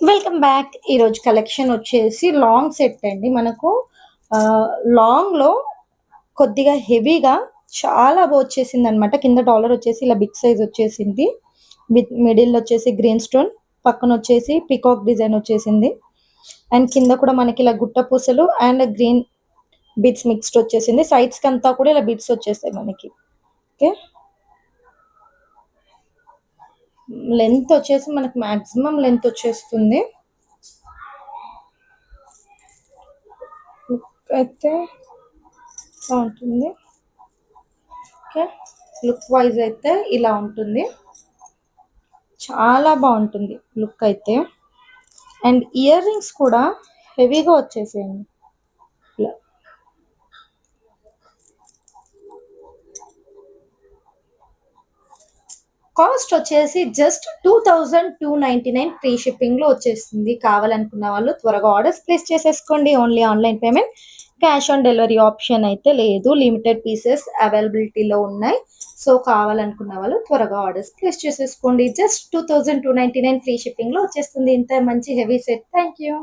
Welcome back. ఈరోజు collection వచ్చేసి long set అండి. మనకు లాంగ్లో కొద్దిగా హెవీగా చాలా వచ్చేసింది అనమాట. కింద డాలర్ వచ్చేసి ఇలా బిగ్ సైజ్ వచ్చేసింది. విత్ మిడిల్ వచ్చేసి గ్రీన్ స్టోన్, పక్కన వచ్చేసి పికాక్ డిజైన్ వచ్చేసింది. అండ్ కింద కూడా మనకి ఇలా గుట్ట పూసలు అండ్ గ్రీన్ బిట్స్ మిక్స్డ్ వచ్చేసింది. సైడ్స్కి అంతా కూడా ఇలా బిట్స్ వచ్చేస్తాయి మనకి. ఓకే, లెంత్ వచ్చేసి మనకి మాక్సిమం లెంత్ వచ్చేస్తుంది. అయితే ఉంటుంది. ఓకే, లుక్ వైజ్ అయితే ఇలా ఉంటుంది. చాలా బాగుంటుంది లుక్ అయితే. అండ్ ఇయర్ రింగ్స్ కూడా హెవీగా వచ్చేసేయండి. ఇలా కాస్ట్ వచ్చేసి జస్ట్ 2299 ఫ్రీ షిప్పింగ్లో వచ్చేస్తుంది. కావాలనుకున్న వాళ్ళు త్వరగా ఆర్డర్స్ ప్లేస్ చేసేసుకోండి. Only online payment, cash on delivery option అయితే లేదు. లిమిటెడ్ పీసెస్ అవైలబిలిటీలో ఉన్నాయి. సో కావాలనుకున్న వాళ్ళు త్వరగా ఆర్డర్స్ ప్లేస్ చేసేసుకోండి. జస్ట్ 2299 ఫ్రీ షిప్పింగ్లో వచ్చేస్తుంది ఇంత మంచి హెవీ సెట్. Thank you.